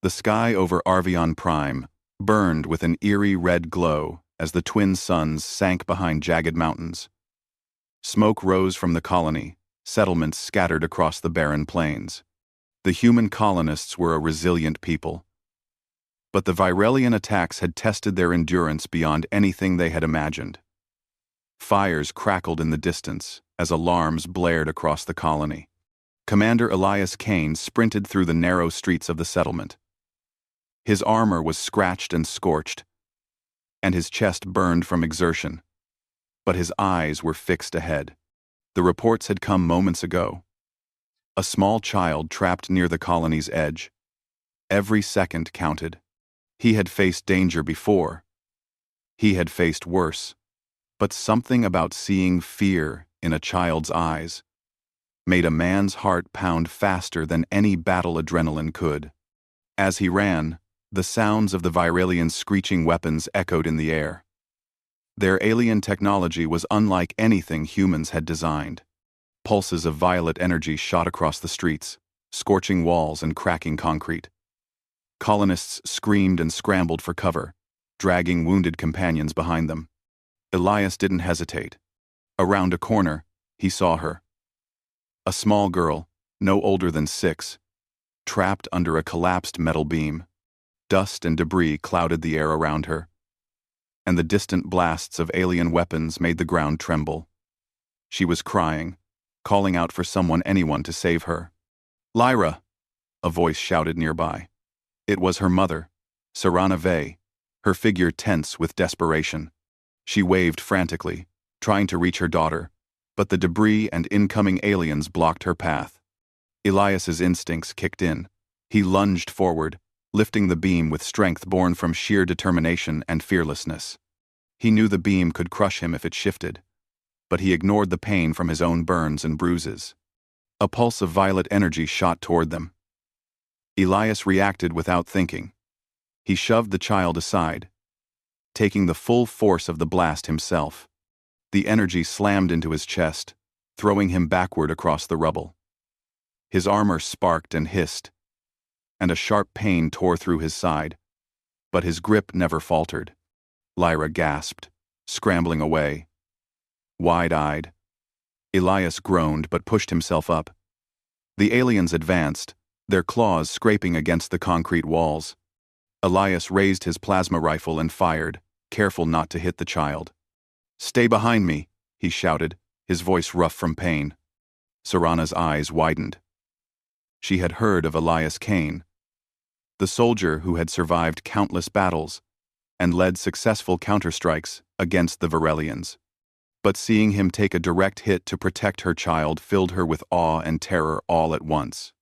The sky over Arvion Prime burned with an eerie red glow as the twin suns sank behind jagged mountains. Smoke rose from the colony, settlements scattered across the barren plains. The human colonists were a resilient people. But the Virelian attacks had tested their endurance beyond anything they had imagined. Fires crackled in the distance as alarms blared across the colony. Commander Elias Kane sprinted through the narrow streets of the settlement. His armor was scratched and scorched, and his chest burned from exertion. But his eyes were fixed ahead. The reports had come moments ago. A small child trapped near the colony's edge. Every second counted. He had faced danger before. He had faced worse. But something about seeing fear in a child's eyes made a man's heart pound faster than any battle adrenaline could. As he ran, the sounds of the Virelian screeching weapons echoed in the air. Their alien technology was unlike anything humans had designed. Pulses of violet energy shot across the streets, scorching walls and cracking concrete. Colonists screamed and scrambled for cover, dragging wounded companions behind them. Elias didn't hesitate. Around a corner, he saw her. A small girl, no older than 6, trapped under a collapsed metal beam. Dust and debris clouded the air around her, and the distant blasts of alien weapons made the ground tremble. She was crying, calling out for anyone to save her. "Lyra!" a voice shouted nearby. It was her mother, Sarana Vey, her figure tense with desperation. She waved frantically, trying to reach her daughter, but the debris and incoming aliens blocked her path. Elias's instincts kicked in. He lunged forward, lifting the beam with strength born from sheer determination and fearlessness. He knew the beam could crush him if it shifted, but he ignored the pain from his own burns and bruises. A pulse of violet energy shot toward them. Elias reacted without thinking. He shoved the child aside, taking the full force of the blast himself. The energy slammed into his chest, throwing him backward across the rubble. His armor sparked and hissed, and a sharp pain tore through his side, but his grip never faltered. Lyra gasped, scrambling away. Wide-eyed, Elias groaned but pushed himself up. The aliens advanced, their claws scraping against the concrete walls. Elias raised his plasma rifle and fired, careful not to hit the child. "Stay behind me," he shouted, his voice rough from pain. Sarana's eyes widened. She had heard of Elias Kane, the soldier who had survived countless battles and led successful counterstrikes against the Virelians. But seeing him take a direct hit to protect her child filled her with awe and terror all at once.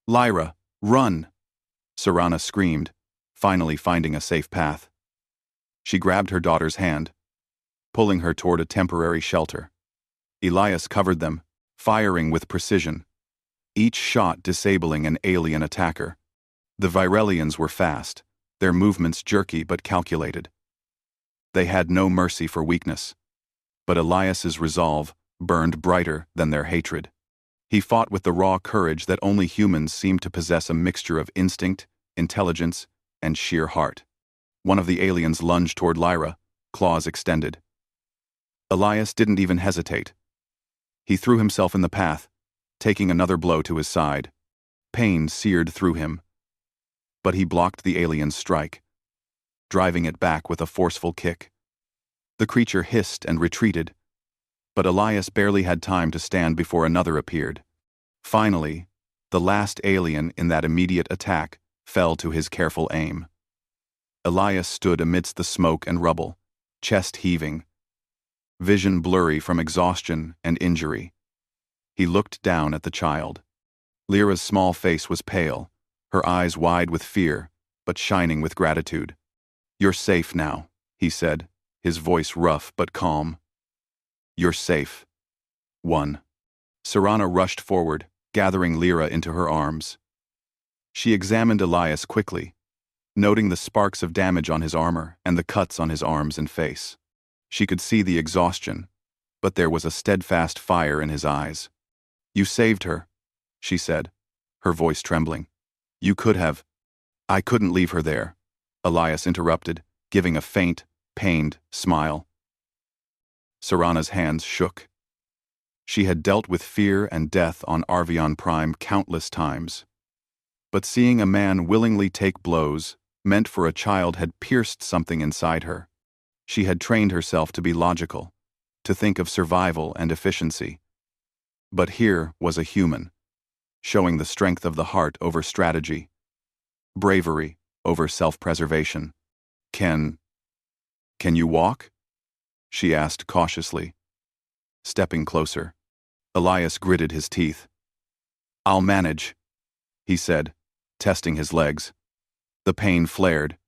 "Lyra, run!" Sarana screamed, finally finding a safe path. She grabbed her daughter's hand, pulling her toward a temporary shelter. Elias covered them, firing with precision, each shot disabling an alien attacker. The Virelians were fast, their movements jerky but calculated. They had no mercy for weakness, but Elias's resolve burned brighter than their hatred. He fought with the raw courage that only humans seem to possess, a mixture of instinct, intelligence, and sheer heart. One of the aliens lunged toward Lyra, claws extended. Elias didn't even hesitate. He threw himself in the path, taking another blow to his side. Pain seared through him, but he blocked the alien's strike, driving it back with a forceful kick. The creature hissed and retreated, but Elias barely had time to stand before another appeared. Finally, the last alien in that immediate attack fell to his careful aim. Elias stood amidst the smoke and rubble, chest heaving, vision blurry from exhaustion and injury. He looked down at the child. Lyra's small face was pale, her eyes wide with fear, but shining with gratitude. "You're safe now," he said, his voice rough but calm. "You're safe." One. Sarana rushed forward, gathering Lyra into her arms. She examined Elias quickly, noting the sparks of damage on his armor and the cuts on his arms and face. She could see the exhaustion, but there was a steadfast fire in his eyes. "You saved her," she said, her voice trembling. "You could have." I couldn't leave her there, Elias interrupted, giving a faint, pained smile. Serana's hands shook. She had dealt with fear and death on Arvion Prime countless times. But seeing a man willingly take blows meant for a child had pierced something inside her. She had trained herself to be logical, to think of survival and efficiency. But here was a human, showing the strength of the heart over strategy, bravery over self-preservation. Can you walk? She asked cautiously. Stepping closer, Elias gritted his teeth. I'll manage, he said, testing his legs. The pain flared,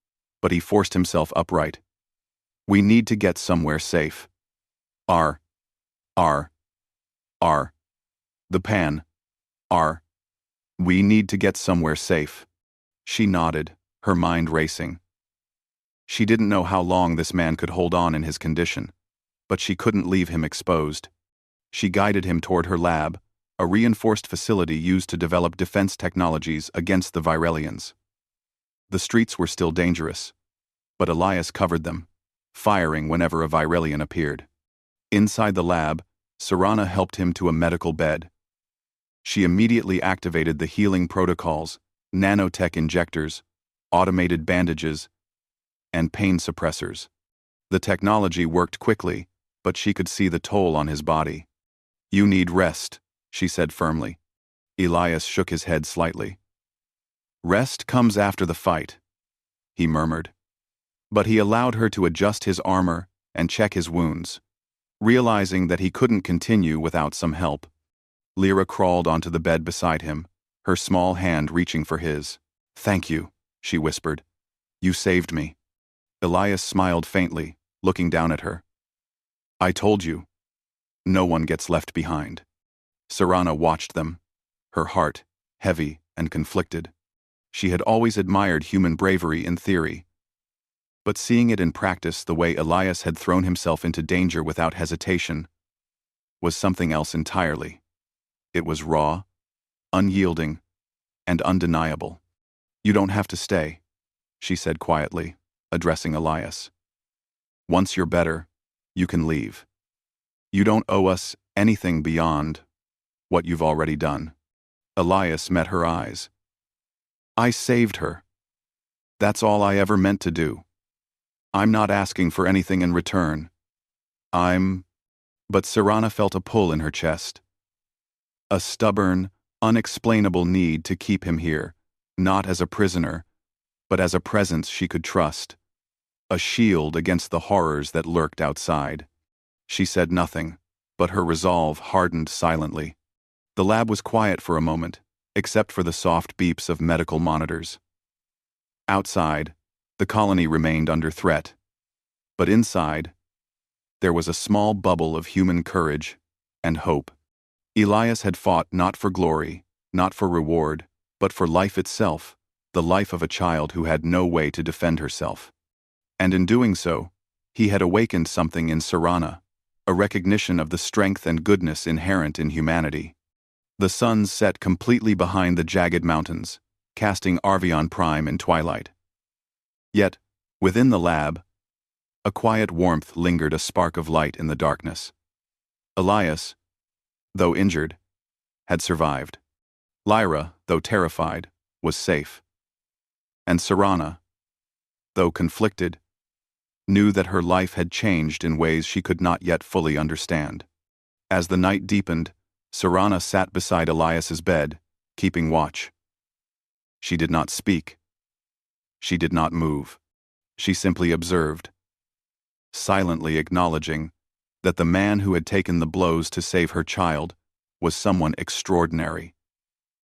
but he forced himself upright. We need to get somewhere safe. R. The pan. R. We need to get somewhere safe. She nodded, her mind racing. She didn't know how long this man could hold on in his condition, but she couldn't leave him exposed. She guided him toward her lab, a reinforced facility used to develop defense technologies against the Virelians. The streets were still dangerous, but Elias covered them, firing whenever a Virelian appeared. Inside the lab, Serana helped him to a medical bed. She immediately activated the healing protocols, nanotech injectors, automated bandages, and pain suppressors. The technology worked quickly, but she could see the toll on his body. You need rest, she said firmly. Elias shook his head slightly. Rest comes after the fight, he murmured. But he allowed her to adjust his armor and check his wounds, realizing that he couldn't continue without some help. Lyra crawled onto the bed beside him, her small hand reaching for his. Thank you, she whispered. You saved me. Elias smiled faintly, looking down at her. I told you. No one gets left behind. Serana watched them, her heart heavy and conflicted. She had always admired human bravery in theory, but seeing it in practice the way Elias had thrown himself into danger without hesitation was something else entirely. It was raw, unyielding, and undeniable. You don't have to stay, she said quietly, addressing Elias. Once you're better, you can leave. You don't owe us anything beyond what you've already done. Elias met her eyes. I saved her. That's all I ever meant to do. I'm not asking for anything in return. But Serana felt a pull in her chest. A stubborn, unexplainable need to keep him here, not as a prisoner, but as a presence she could trust, a shield against the horrors that lurked outside. She said nothing, but her resolve hardened silently. The lab was quiet for a moment, except for the soft beeps of medical monitors. Outside, the colony remained under threat, but inside, there was a small bubble of human courage and hope. Elias had fought not for glory, not for reward, but for life itself, the life of a child who had no way to defend herself. And in doing so, he had awakened something in Serana, a recognition of the strength and goodness inherent in humanity. The sun set completely behind the jagged mountains, casting Arvion Prime in twilight. Yet, within the lab, a quiet warmth lingered, a spark of light in the darkness. Elias, though injured, had survived. Lyra, though terrified, was safe. And Serana, though conflicted, knew that her life had changed in ways she could not yet fully understand. As the night deepened, Serana sat beside Elias's bed, keeping watch. She did not speak. She did not move. She simply observed, silently acknowledging that the man who had taken the blows to save her child was someone extraordinary,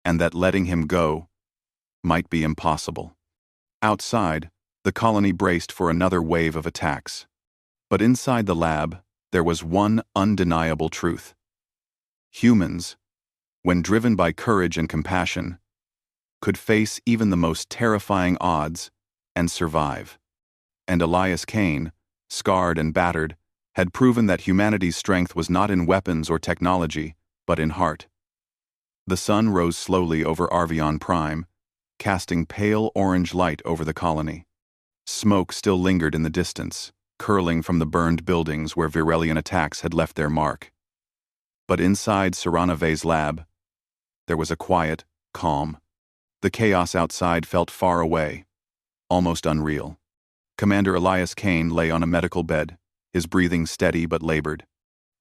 and that letting him go might be impossible. Outside, the colony braced for another wave of attacks. But inside the lab, there was one undeniable truth. Humans, when driven by courage and compassion, could face even the most terrifying odds and survive. And Elias Kane, scarred and battered, had proven that humanity's strength was not in weapons or technology, but in heart. The sun rose slowly over Arvion Prime, casting pale orange light over the colony. Smoke still lingered in the distance, curling from the burned buildings where Virelian attacks had left their mark. But inside Seranave's lab, there was a quiet, calm. The chaos outside felt far away, almost unreal. Commander Elias Kane lay on a medical bed, his breathing steady but labored.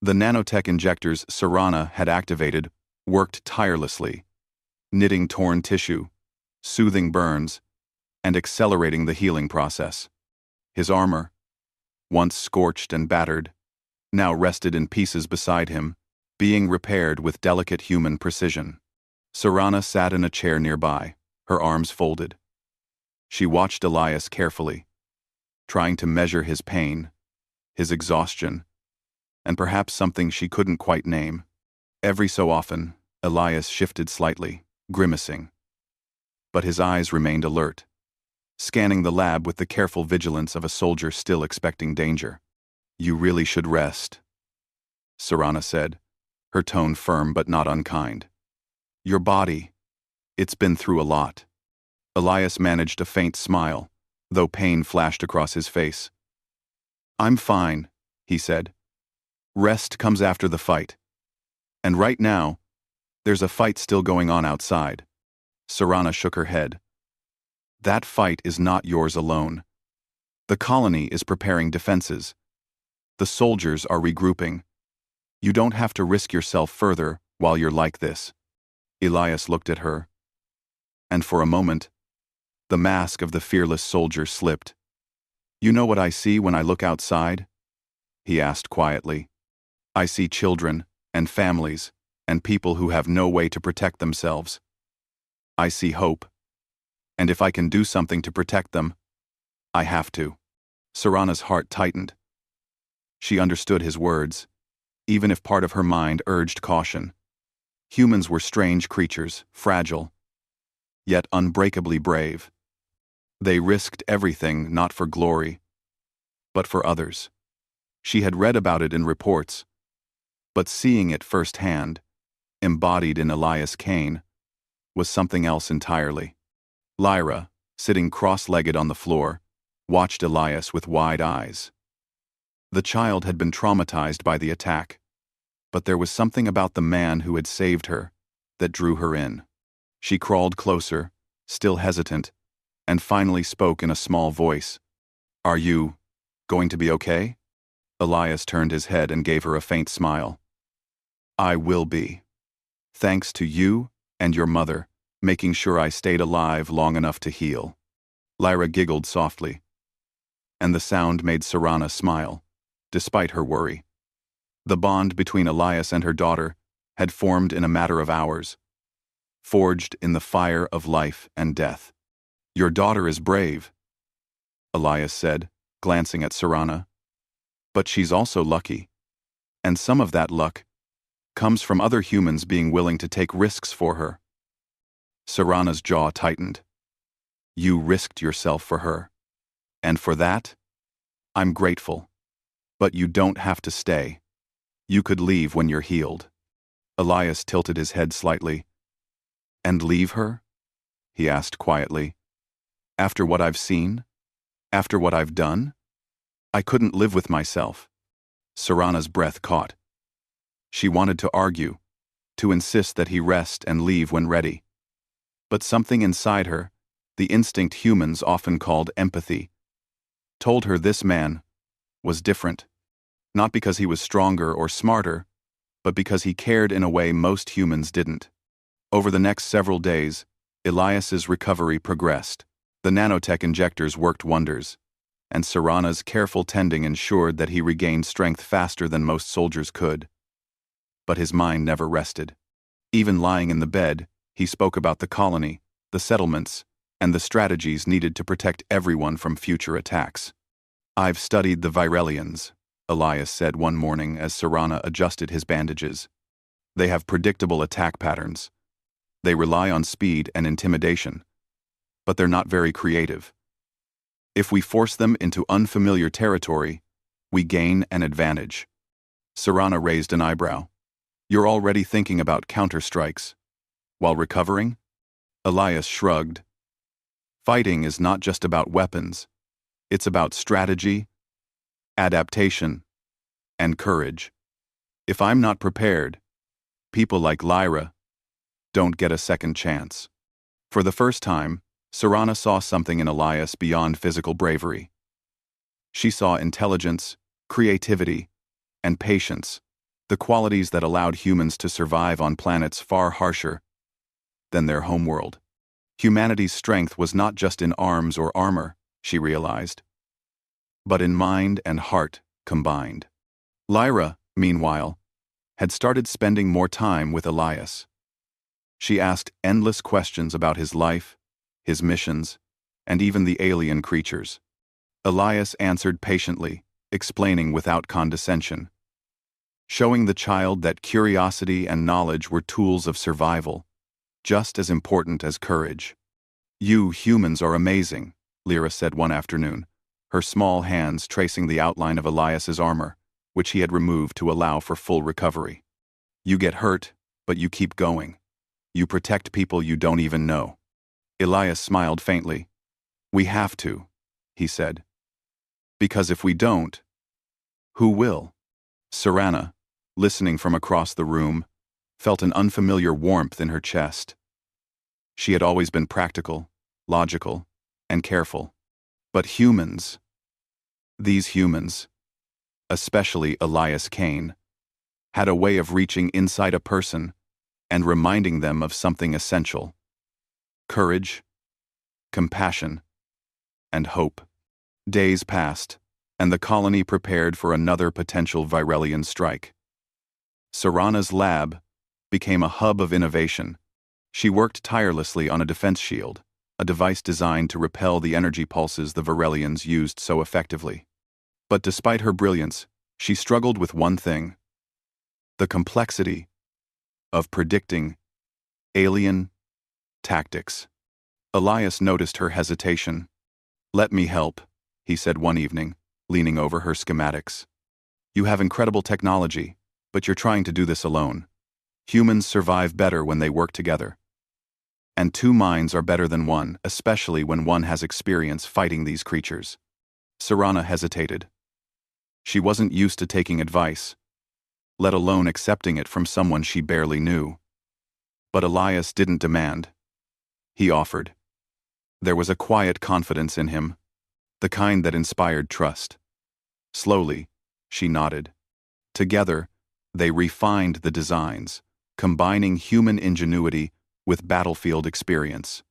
The nanotech injectors Serana had activated worked tirelessly, knitting torn tissue, soothing burns, and accelerating the healing process. His armor, once scorched and battered, now rested in pieces beside him, being repaired with delicate human precision. Serana sat in a chair nearby, her arms folded. She watched Elias carefully, trying to measure his pain, his exhaustion, and perhaps something she couldn't quite name. Every so often, Elias shifted slightly, grimacing. But his eyes remained alert, scanning the lab with the careful vigilance of a soldier still expecting danger. "You really should rest," Serana said, her tone firm but not unkind. "Your body, it's been through a lot." Elias managed a faint smile, though pain flashed across his face. "I'm fine," he said. "Rest comes after the fight. And right now, there's a fight still going on outside." Serana shook her head. "That fight is not yours alone. The colony is preparing defenses. The soldiers are regrouping. You don't have to risk yourself further while you're like this." Elias looked at her, and for a moment, the mask of the fearless soldier slipped. "You know what I see when I look outside?" he asked quietly. "I see children and families and people who have no way to protect themselves. I see hope. And if I can do something to protect them, I have to." Serana's heart tightened. She understood his words, even if part of her mind urged caution. Humans were strange creatures, fragile, yet unbreakably brave. They risked everything not for glory, but for others. She had read about it in reports, but seeing it firsthand, embodied in Elias Kane, was something else entirely. Lyra, sitting cross-legged on the floor, watched Elias with wide eyes. The child had been traumatized by the attack, but there was something about the man who had saved her that drew her in. She crawled closer, still hesitant, and finally spoke in a small voice. "Are you going to be okay?" Elias turned his head and gave her a faint smile. "I will be. Thanks to you and your mother, making sure I stayed alive long enough to heal." Lyra giggled softly, and the sound made Serana smile, despite her worry. The bond between Elias and her daughter had formed in a matter of hours, forged in the fire of life and death. "Your daughter is brave," Elias said, glancing at Serana. "But she's also lucky, and some of that luck comes from other humans being willing to take risks for her." Serana's jaw tightened. "You risked yourself for her, and for that, I'm grateful. But you don't have to stay. You could leave when you're healed." Elias tilted his head slightly. "And leave her?" he asked quietly. "After what I've seen? After what I've done? I couldn't live with myself." Serana's breath caught. She wanted to argue, to insist that he rest and leave when ready. But something inside her, the instinct humans often called empathy, told her this man was different. Not because he was stronger or smarter, but because he cared in a way most humans didn't. Over the next several days, Elias's recovery progressed. The nanotech injectors worked wonders, and Serana's careful tending ensured that he regained strength faster than most soldiers could. But his mind never rested. Even lying in the bed, he spoke about the colony, the settlements, and the strategies needed to protect everyone from future attacks. "I've studied the Virelians," Elias said one morning as Serana adjusted his bandages. "They have predictable attack patterns. They rely on speed and intimidation, but they're not very creative. If we force them into unfamiliar territory, we gain an advantage." Serana raised an eyebrow. "You're already thinking about counterstrikes while recovering?" Elias shrugged, Fighting is not just about weapons. It's about strategy, adaptation, and courage. If I'm not prepared, people like Lyra don't get a second chance. For the first time, Serana saw something in Elias beyond physical bravery. She saw intelligence, creativity, and patience, the qualities that allowed humans to survive on planets far harsher than their homeworld. Humanity's strength was not just in arms or armor, she realized, but in mind and heart combined. Lyra, meanwhile, had started spending more time with Elias. She asked endless questions about his life, his missions, and even the alien creatures. Elias answered patiently, explaining without condescension, showing the child that curiosity and knowledge were tools of survival, just as important as courage. "You humans are amazing," Lyra said one afternoon, her small hands tracing the outline of Elias's armor, which he had removed to allow for full recovery. "You get hurt, but you keep going. You protect people you don't even know." Elias smiled faintly. "We have to," he said. "Because if we don't, who will?" Serana, listening from across the room, felt an unfamiliar warmth in her chest. She had always been practical, logical, and careful. But humans, these humans, especially Elias Kane, had a way of reaching inside a person and reminding them of something essential: courage, compassion, and hope. Days passed, and the colony prepared for another potential Virelian strike. Serana's lab became a hub of innovation. She worked tirelessly on a defense shield, a device designed to repel the energy pulses the Virelians used so effectively. But despite her brilliance, she struggled with one thing: the complexity of predicting alien tactics. Elias noticed her hesitation. "Let me help," he said one evening, leaning over her schematics. "You have incredible technology, but you're trying to do this alone. Humans survive better when they work together. And two minds are better than one, especially when one has experience fighting these creatures." Serana hesitated. She wasn't used to taking advice, let alone accepting it from someone she barely knew. But Elias didn't demand. He offered. There was a quiet confidence in him, the kind that inspired trust. Slowly, she nodded. Together, they refined the designs, combining human ingenuity with battlefield experience.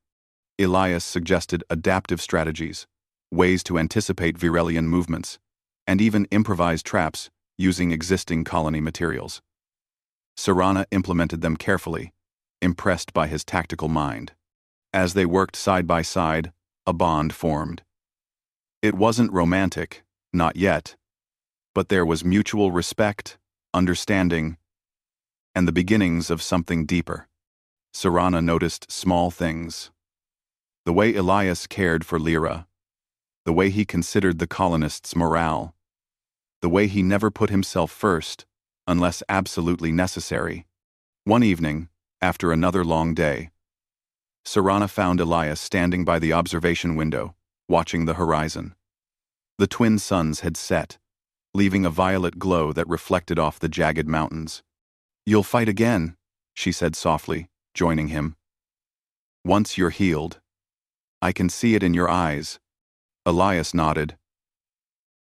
Elias suggested adaptive strategies, ways to anticipate Virelian movements, and even improvise traps using existing colony materials. Serana implemented them carefully, impressed by his tactical mind. As they worked side by side, a bond formed. It wasn't romantic, not yet, but there was mutual respect, understanding, and the beginnings of something deeper. Serana noticed small things: the way Elias cared for Lyra, the way he considered the colonists' morale, the way he never put himself first, unless absolutely necessary. One evening, after another long day, Serana found Elias standing by the observation window, watching the horizon. The twin suns had set, leaving a violet glow that reflected off the jagged mountains. "You'll fight again," she said softly, joining him. "Once you're healed. I can see it in your eyes." Elias nodded.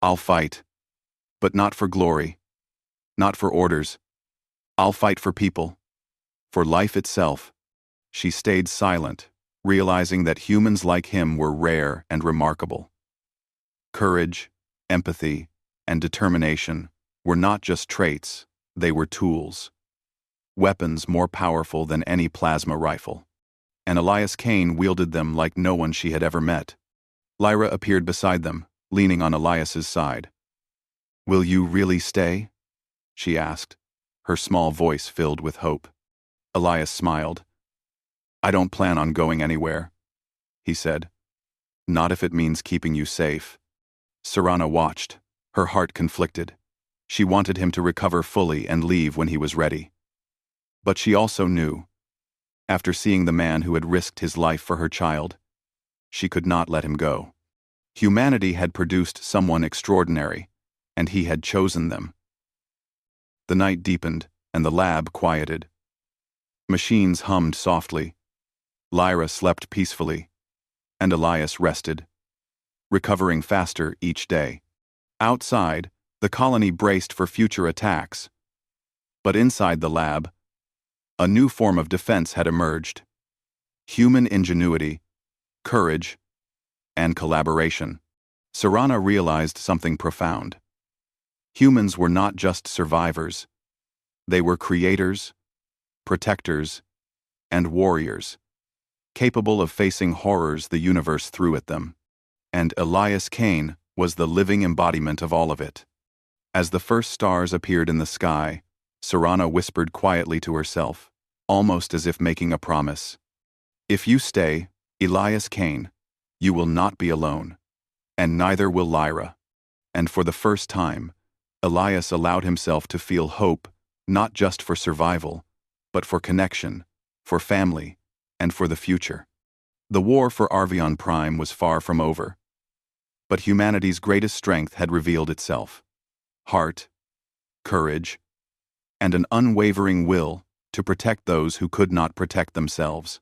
"I'll fight. But not for glory. Not for orders. I'll fight for people. For life itself." She stayed silent, realizing that humans like him were rare and remarkable. Courage, empathy, and determination were not just traits, they were tools. Weapons more powerful than any plasma rifle. And Elias Kane wielded them like no one she had ever met. Lyra appeared beside them, leaning on Elias's side. "Will you really stay?" she asked, her small voice filled with hope. Elias smiled. "I don't plan on going anywhere," he said. "Not if it means keeping you safe." Serana watched, her heart conflicted. She wanted him to recover fully and leave when he was ready. But she also knew, after seeing the man who had risked his life for her child, she could not let him go. Humanity had produced someone extraordinary, and he had chosen them. The night deepened, and the lab quieted. Machines hummed softly. Lyra slept peacefully, and Elias rested, recovering faster each day. Outside, the colony braced for future attacks. But inside the lab, a new form of defense had emerged. Human ingenuity, courage, and collaboration. Serana realized something profound. Humans were not just survivors. They were creators, protectors, and warriors, capable of facing horrors the universe threw at them. And Elias Kane was the living embodiment of all of it. As the first stars appeared in the sky, Serana whispered quietly to herself, almost as if making a promise. If you stay, Elias Kane, you will not be alone, and neither will Lyra. And for the first time, Elias allowed himself to feel hope, not just for survival, but for connection, for family, and for the future. The war for Arvion Prime was far from over. But humanity's greatest strength had revealed itself. Heart, courage, and an unwavering will to protect those who could not protect themselves.